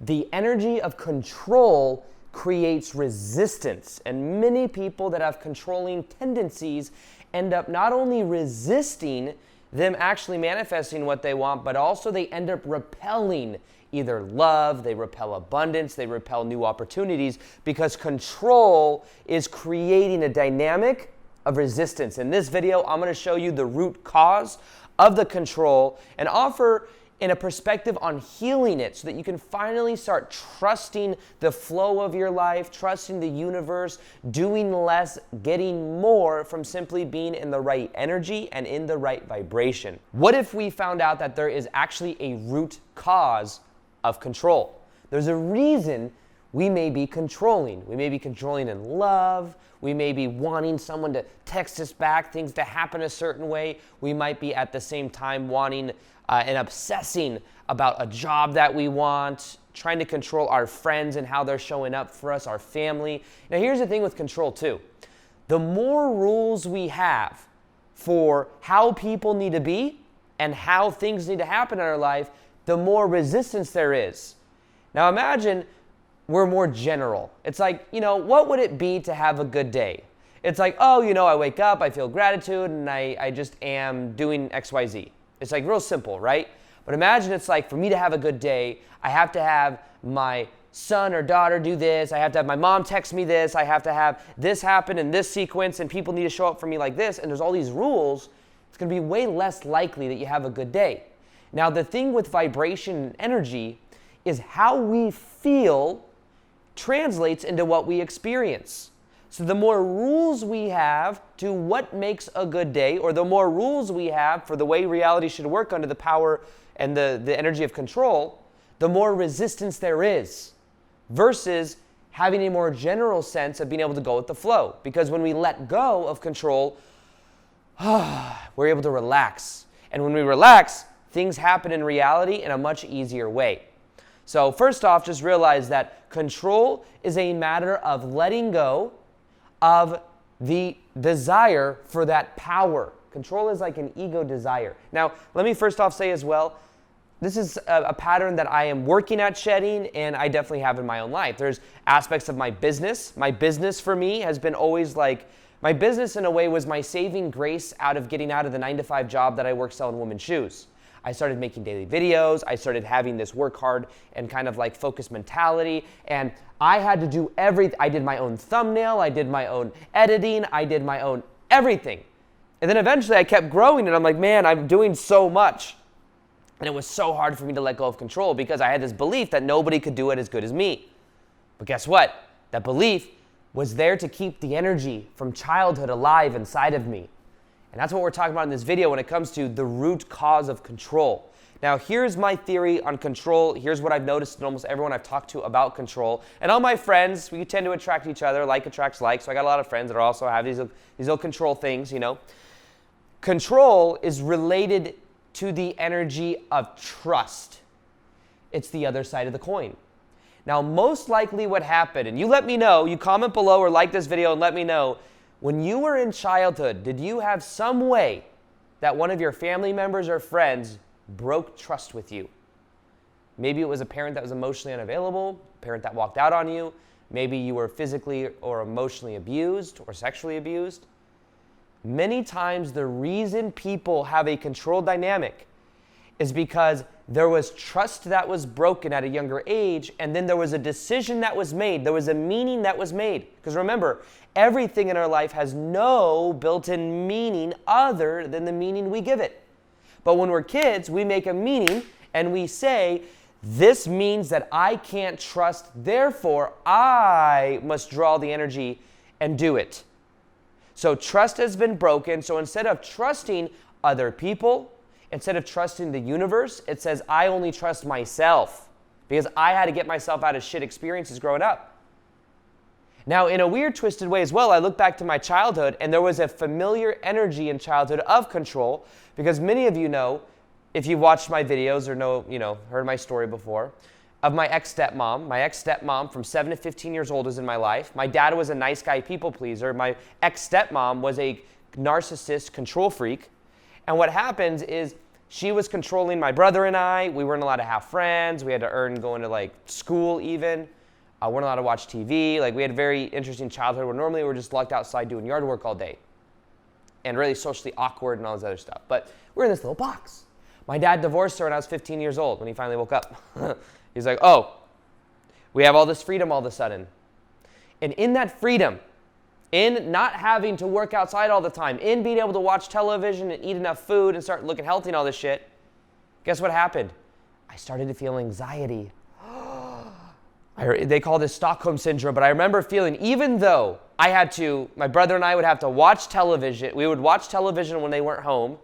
The energy of control creates resistance, and many people that have controlling tendencies end up not only resisting them actually manifesting what they want, but also they end up repelling either love, they repel abundance, they repel new opportunities, because control is creating a dynamic of resistance. In this video, I'm going to show you the root cause of the control and offer in a perspective on healing it so that you can finally start trusting the flow of your life, trusting the universe, doing less, getting more from simply being in the right energy and in the right vibration. What if we found out that there is actually a root cause of control? There's a reason we may be controlling. We may be controlling in love. We may be wanting someone to text us back, things to happen a certain way. We might be at the same time wanting and obsessing about a job that we want, trying to control our friends and how they're showing up for us, our family. Now, here's the thing with control too. The more rules we have for how people need to be and how things need to happen in our life, the more resistance there is. Now, imagine we're more general. It's like, what would it be to have a good day? It's like, I wake up, I feel gratitude, and I just am doing XYZ. It's like real simple, right? But imagine it's like, for me to have a good day, I have to have my son or daughter do this. I have to have my mom text me this. I have to have this happen in this sequence, and people need to show up for me like this. And there's all these rules. It's going to be way less likely that you have a good day. Now, the thing with vibration and energy is how we feel translates into what we experience. So the more rules we have to what makes a good day, or the more rules we have for the way reality should work under the power and the energy of control, the more resistance there is, versus having a more general sense of being able to go with the flow. Because when we let go of control, we're able to relax. And when we relax, things happen in reality in a much easier way. So first off, just realize that control is a matter of letting go of the desire for that power. Control is like an ego desire. Now, let me first off say as well, this is a pattern that I am working at shedding, and I definitely have in my own life. There's aspects of my business. My business for me has been always like, my business in a way was my saving grace out of getting out of the 9-to-5 job that I worked selling women's shoes. I started making daily videos. I started having this work hard and kind of like focused mentality. And I had to do everything. I did my own thumbnail. I did my own editing. I did my own everything. And then eventually I kept growing and I'm like, man, I'm doing so much. And it was so hard for me to let go of control because I had this belief that nobody could do it as good as me. But guess what? That belief was there to keep the energy from childhood alive inside of me. And that's what we're talking about in this video when it comes to the root cause of control. Now, here's my theory on control. Here's what I've noticed in almost everyone I've talked to about control. And all my friends, we tend to attract each other. Like attracts like. So I got a lot of friends that also have these little control things, Control is related to the energy of trust. It's the other side of the coin. Now, most likely what happened, and you let me know, you comment below or like this video and let me know, when you were in childhood, did you have some way that one of your family members or friends broke trust with you? Maybe it was a parent that was emotionally unavailable, a parent that walked out on you. Maybe you were physically or emotionally abused or sexually abused. Many times the reason people have a control dynamic is because there was trust that was broken at a younger age, and then there was a decision that was made. There was a meaning that was made. Because remember, everything in our life has no built-in meaning other than the meaning we give it. But when we're kids, we make a meaning and we say, this means that I can't trust, therefore I must draw the energy and do it. So trust has been broken. So instead of trusting other people, instead of trusting the universe, it says, I only trust myself because I had to get myself out of shit experiences growing up. Now, in a weird, twisted way as well, I look back to my childhood and there was a familiar energy in childhood of control because many of you know, if you've watched my videos or heard my story before, of my ex-stepmom. My ex-stepmom from 7 to 15 years old is in my life. My dad was a nice guy, people pleaser. My ex-stepmom was a narcissist control freak. And what happens is She was controlling my brother and I. We weren't allowed to have friends. We had to earn going to like school even. Weren't allowed to watch TV. Like we had a very interesting childhood where normally we're just locked outside doing yard work all day. And really socially awkward and all this other stuff. But we're in this little box. My dad divorced her when I was 15 years old when he finally woke up. He's like, oh, we have all this freedom all of a sudden. And in that freedom, in not having to work outside all the time, in being able to watch television and eat enough food and start looking healthy and all this shit, guess what happened? I started to feel anxiety. They call this Stockholm Syndrome, but I remember feeling, even though I had to, my brother and I would have to watch television. We would watch television when they weren't home.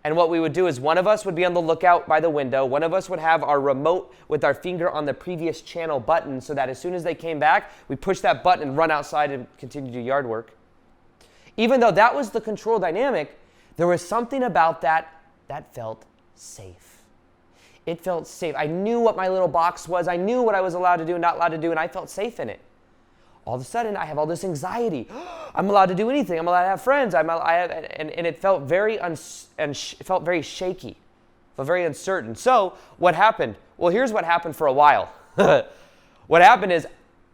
And what we would do is one of us would be on the lookout by the window. One of us would have our remote with our finger on the previous channel button so that as soon as they came back, we push that button and run outside and continue to do yard work. Even though that was the control dynamic, there was something about that felt safe. It felt safe. I knew what my little box was. I knew what I was allowed to do and not allowed to do, and I felt safe in it. All of a sudden, I have all this anxiety. I'm allowed to do anything. I'm allowed to have friends. And it felt very felt very shaky, felt very uncertain. So what happened? Well, here's what happened for a while. What happened is,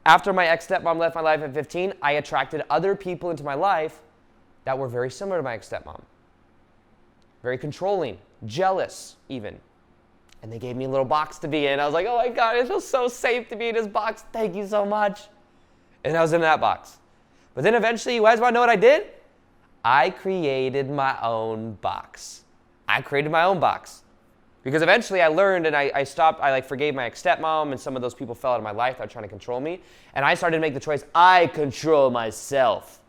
after my ex-stepmom left my life at 15, I attracted other people into my life that were very similar to my ex-stepmom. Very controlling, jealous even. And they gave me a little box to be in. I was like, oh my God, it feels so safe to be in this box. Thank you so much. And I was in that box. But then eventually, you guys want to know what I did? I created my own box. I created my own box. Because eventually I learned and I stopped, I forgave my ex-stepmom and some of those people fell out of my life that were trying to control me. And I started to make the choice, I control myself.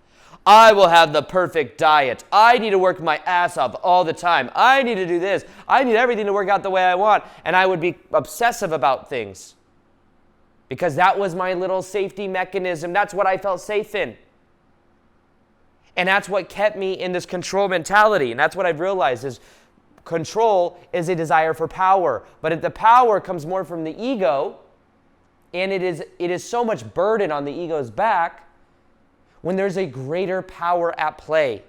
I will have the perfect diet. I need to work my ass off all the time. I need to do this. I need everything to work out the way I want. And I would be obsessive about things. Because that was my little safety mechanism. That's what I felt safe in. And that's what kept me in this control mentality. And that's what I've realized is control is a desire for power. But if the power comes more from the ego, and it is so much burden on the ego's back, when there's a greater power at play.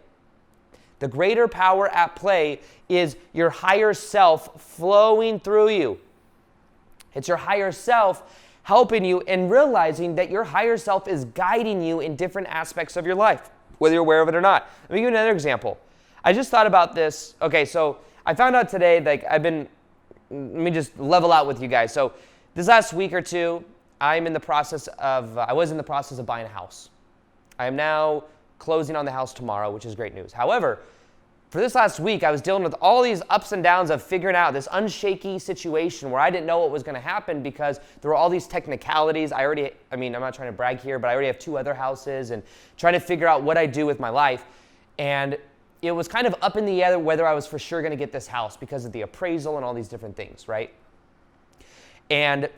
The greater power at play is your higher self flowing through you. It's your higher self helping you and realizing that your higher self is guiding you in different aspects of your life, whether you're aware of it or not. Let me give you another example. I just thought about this. Okay, so I found out today, let me just level out with you guys. So this last week or two, I was in the process of buying a house. I am now closing on the house tomorrow, which is great news. However, for this last week, I was dealing with all these ups and downs of figuring out this unshaky situation where I didn't know what was going to happen because there were all these technicalities. I'm not trying to brag here, but I already have 2 other houses and trying to figure out what I do with my life. And it was kind of up in the air whether I was for sure going to get this house because of the appraisal and all these different things, right? And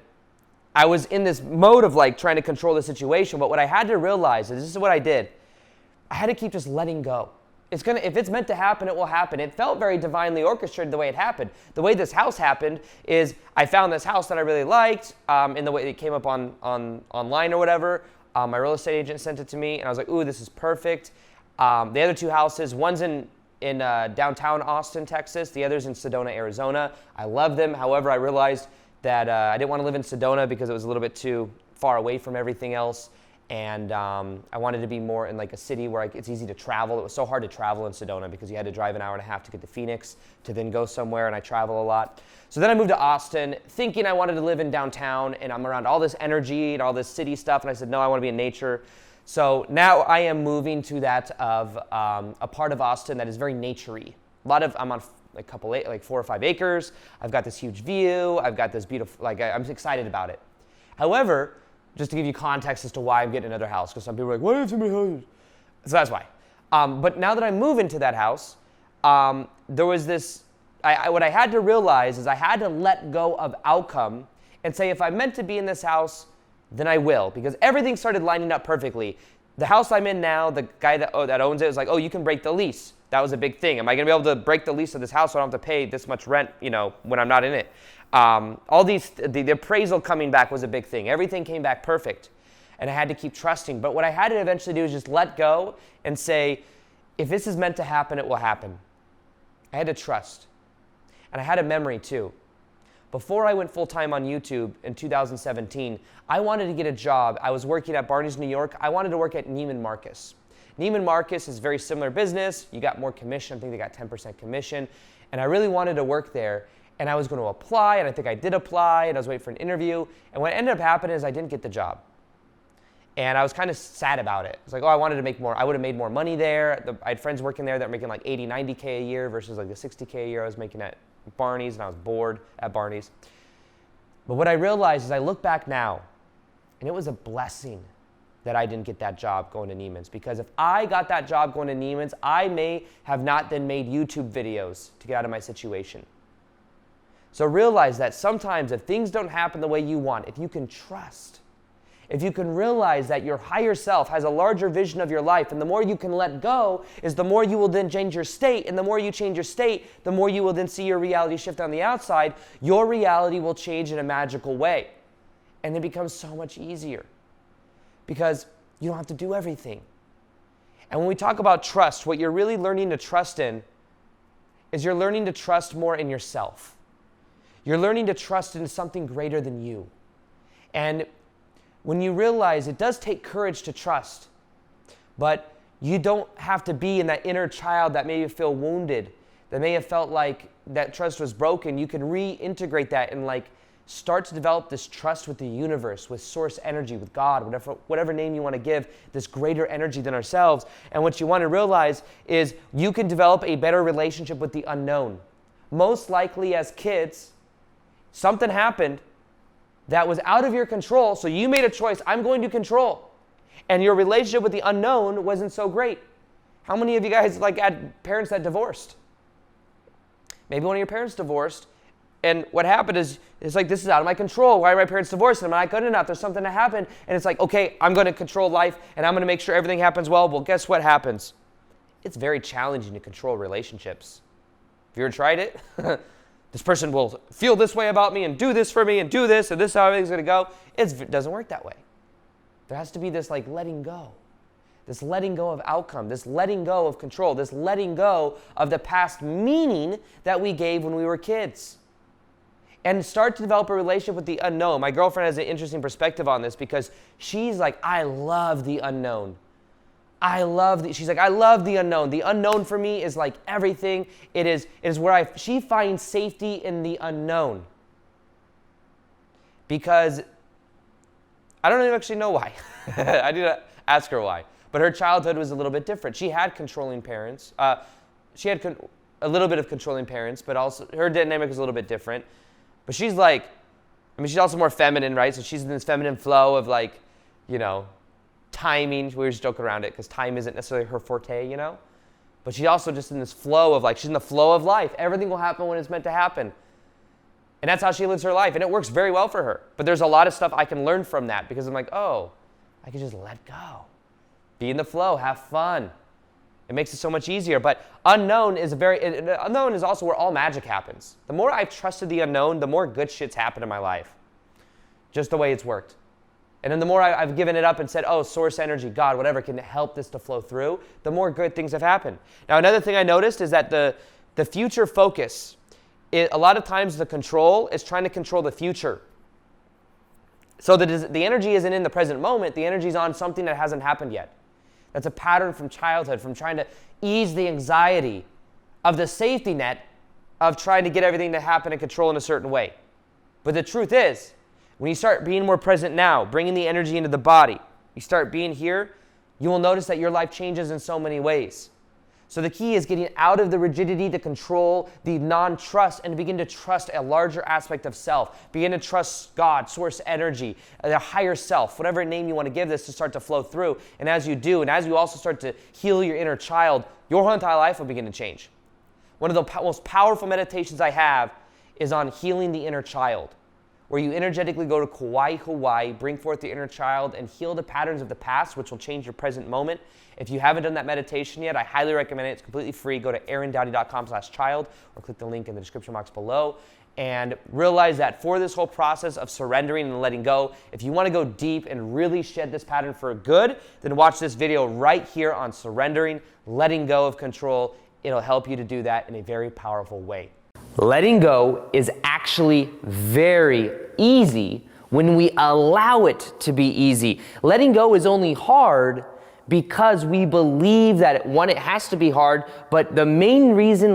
I was in this mode of trying to control the situation, but what I had to realize is this is what I did. I had to keep just letting go. If it's meant to happen, it will happen. It felt very divinely orchestrated the way it happened. The way this house happened is I found this house that I really liked in the way it came up online or whatever. My real estate agent sent it to me, and I was like, ooh, this is perfect. The other 2 houses, one's in downtown Austin, Texas. The other's in Sedona, Arizona. I love them. However, I realized that I didn't want to live in Sedona because it was a little bit too far away from everything else. And I wanted to be more in a city where it's easy to travel. It was so hard to travel in Sedona because you had to drive an hour and a half to get to Phoenix to then go somewhere, and I travel a lot. So then I moved to Austin thinking I wanted to live in downtown, and I'm around all this energy and all this city stuff, and I said, no, I want to be in nature. So now I am moving to that of a part of Austin that is very nature-y. I'm on 4 or 5 acres. I've got this huge view. I've got this beautiful, I'm excited about it. However, just to give you context as to why I'm getting another house, because some people are like, why do you have so many houses? So that's why. But now that I move into that house, there was this, what I had to realize is I had to let go of outcome and say, if I'm meant to be in this house, then I will, because everything started lining up perfectly. The house I'm in now, the guy that owns it was like, oh, you can break the lease. That was a big thing. Am I going to be able to break the lease of this house so I don't have to pay this much rent, when I'm not in it? The appraisal coming back was a big thing. Everything came back perfect, and I had to keep trusting. But what I had to eventually do is just let go and say, if this is meant to happen, it will happen. I had to trust. And I had a memory too. Before I went full-time on YouTube in 2017, I wanted to get a job. I was working at Barney's, New York. I wanted to work at Neiman Marcus. Neiman Marcus is a very similar business. You got more commission. I think they got 10% commission. And I really wanted to work there. And I was going to apply, and I think I did apply, and I was waiting for an interview. And what ended up happening is I didn't get the job. And I was kind of sad about it. It's like, oh, I wanted to make more. I would have made more money there. I had friends working there that were making like 80, 90K a year versus like the 60K a year I was making at Barney's, and I was bored at Barney's. But what I realized is I look back now, and it was a blessing that I didn't get that job going to Neiman's, because if I got that job going to Neiman's, I may have not then made YouTube videos to get out of my situation. So realize that sometimes if things don't happen the way you want, if you can trust, if you can realize that your higher self has a larger vision of your life, and the more you can let go is the more you will then change your state, and the more you change your state, the more you will then see your reality shift on the outside. Your reality will change in a magical way, and it becomes so much easier because you don't have to do everything. And when we talk about trust, what you're really learning to trust in is you're learning to trust more in yourself. You're learning to trust in something greater than you. And when you realize it does take courage to trust, but you don't have to be in that inner child that may feel wounded, that may have felt like that trust was broken. You can reintegrate that and like start to develop this trust with the universe, with source energy, with God, whatever name you want to give, this greater energy than ourselves. And what you want to realize is you can develop a better relationship with the unknown. Most likely as kids, something happened that was out of your control, so you made a choice, I'm going to control. And your relationship with the unknown wasn't so great. How many of you guys like had parents that divorced? Maybe one of your parents divorced, and what happened is, it's like, this is out of my control. Why are my parents divorced? Am I not good enough? There's something that happened, and it's like, okay, I'm going to control life, and I'm going to make sure everything happens well. Well, guess what happens? It's very challenging to control relationships. Have you ever tried it? This person will feel this way about me and do this for me and do this, and this is how everything's going to go. It doesn't work that way. There has to be this like letting go. This letting go of outcome, this letting go of control, this letting go of the past meaning that we gave when we were kids. And start to develop a relationship with the unknown. My girlfriend has an interesting perspective on this because she's like, I love the unknown. She's like, I love the unknown. The unknown for me is like everything. It is where she finds safety in the unknown. Because I don't even actually know why. I need to ask her why. But her childhood was a little bit different. She had controlling parents. She had a little bit of controlling parents, but also her dynamic was a little bit different. But she's like, she's also more feminine, right? So she's in this feminine flow of like, timing. We just joke around it because time isn't necessarily her forte, But she's also just in this flow of like, she's in the flow of life. Everything will happen when it's meant to happen. And that's how she lives her life. And it works very well for her. But there's a lot of stuff I can learn from that because I'm like, oh, I can just let go. Be in the flow, have fun. It makes it so much easier. But unknown is also where all magic happens. The more I've trusted the unknown, the more good shit's happened in my life. Just the way it's worked. And then the more I've given it up and said, oh, source energy, God, whatever can help this to flow through, the more good things have happened. Now, another thing I noticed is that the future focus, a lot of times the control is trying to control the future. So the energy isn't in the present moment. The energy is on something that hasn't happened yet. That's a pattern from childhood, from trying to ease the anxiety of the safety net of trying to get everything to happen and control in a certain way. But the truth is, when you start being more present now, bringing the energy into the body, you start being here, you will notice that your life changes in so many ways. So the key is getting out of the rigidity, the control, the non-trust, and begin to trust a larger aspect of self. Begin to trust God, source energy, the higher self, whatever name you want to give this, to start to flow through. And as you do, and as you also start to heal your inner child, your whole entire life will begin to change. One of the most powerful meditations I have is on healing the inner child, where you energetically go to Kauai, Hawaii, bring forth the inner child, and heal the patterns of the past, which will change your present moment. If you haven't done that meditation yet, I highly recommend it. It's completely free. Go to aarondowdy.com/child or click the link in the description box below. And realize that for this whole process of surrendering and letting go, if you want to go deep and really shed this pattern for good, then watch this video right here on surrendering, letting go of control. It'll help you to do that in a very powerful way. Letting go is actually very easy when we allow it to be easy. Letting go is only hard because we believe that, one, it has to be hard, but the main reason